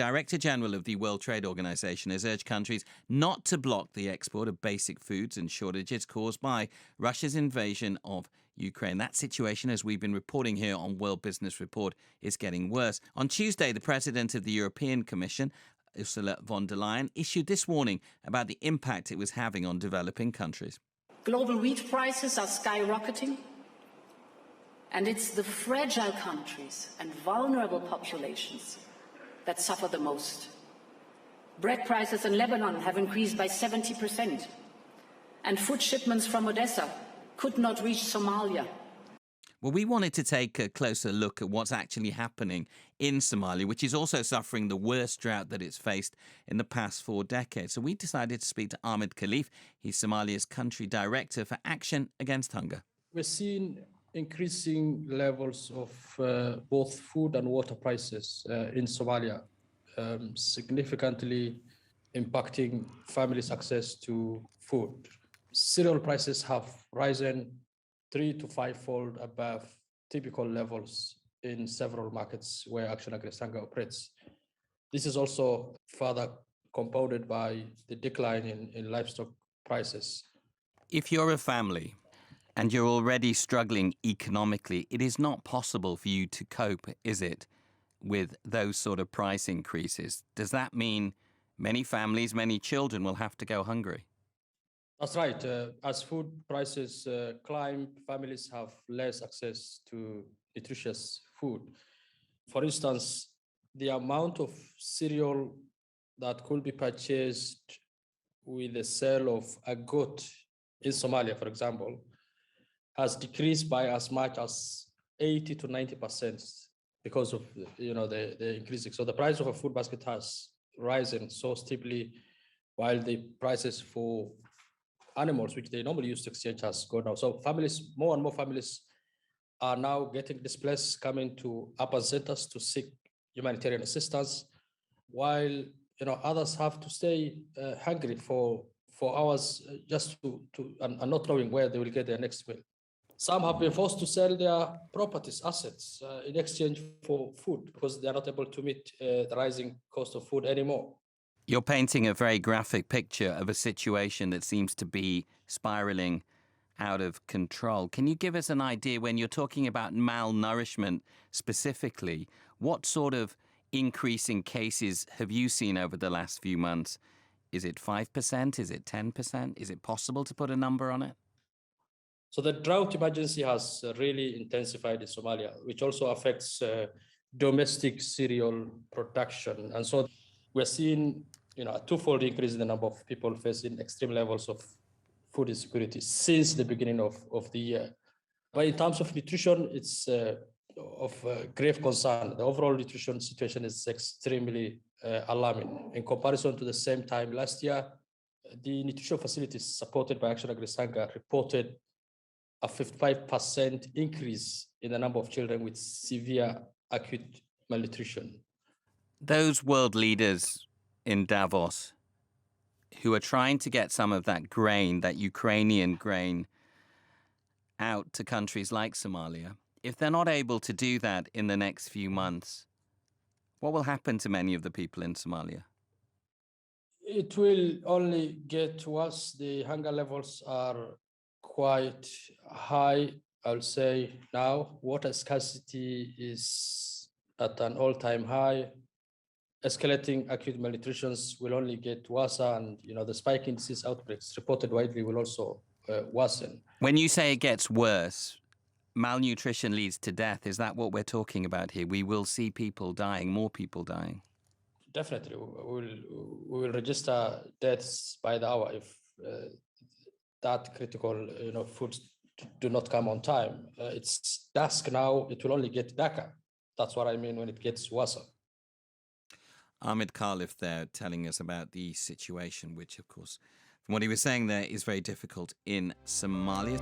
Director General of the World Trade Organization, has urged countries not to block the export of basic foods and shortages caused by Russia's invasion of Ukraine. That situation, as we've been reporting here on World Business Report, is getting worse. On Tuesday, the President of the European Commission, Ursula von der Leyen, issued this warning about the impact it was having on developing countries. Global wheat prices are skyrocketing, and it's the fragile countries and vulnerable populations that suffer the most. Bread prices in Lebanon have increased by 70%, and food shipments from Odessa could not reach Somalia. Well, we wanted to take a closer look at what's actually happening in Somalia, which is also suffering the worst drought that it's faced in the past 4 decades. So we decided to speak to Ahmed Khalif. He's Somalia's country director for Action Against Hunger. We're seeing increasing levels of both food and water prices in Somalia, significantly impacting families' access to food. Cereal prices have risen 3 to 5-fold above typical levels in several markets where Action Against Hunger operates. This is also further compounded by the decline in livestock prices. If you're a family and you're already struggling economically, it is not possible for you to cope, is it, with those sort of price increases? Does that mean many families, many children will have to go hungry? That's right. As food prices climb, families have less access to nutritious food. For instance, the amount of cereal that could be purchased with the sale of a goat in Somalia, for example, has decreased by as much as 80 to 90% because of the increasing. So the price of a food basket has risen so steeply, while the prices for animals, which they normally use to exchange, has gone down. So families, more and more families are now getting displaced, coming to urban centers to seek humanitarian assistance, while others have to stay hungry for hours just and not knowing where they will get their next meal. Some have been forced to sell their properties, assets, in exchange for food because they are not able to meet the rising cost of food anymore. You're painting a very graphic picture of a situation that seems to be spiraling out of control. Can you give us an idea, when you're talking about malnourishment specifically, what sort of increase in cases have you seen over the last few months? Is it 5%? Is it 10%? Is it possible to put a number on it? So the drought emergency has really intensified in Somalia, which also affects domestic cereal production. And so we're seeing a 2-fold increase in the number of people facing extreme levels of food insecurity since the beginning of the year. But in terms of nutrition, it's of grave concern. The overall nutrition situation is extremely alarming. In comparison to the same time last year, the nutrition facilities supported by Action Against Hunger reported a 55% increase in the number of children with severe acute malnutrition. Those world leaders in Davos who are trying to get some of that grain, that Ukrainian grain, out to countries like Somalia, if they're not able to do that in the next few months, what will happen to many of the people in Somalia? It will only get worse. The hunger levels are quite high, I would say now. Water scarcity is at an all-time high. Escalating acute malnutrition will only get worse, and the spike in disease outbreaks reported widely will also worsen. When you say it gets worse, malnutrition leads to death. Is that what we're talking about here? We will see people dying, more people dying. Definitely, we will register deaths by the hour if that critical foods do not come on time. It's dusk now. It will only get darker. That's what I mean when it gets worse. Ahmed Khalif there telling us about the situation, which, of course, from what he was saying there, is very difficult in Somalia.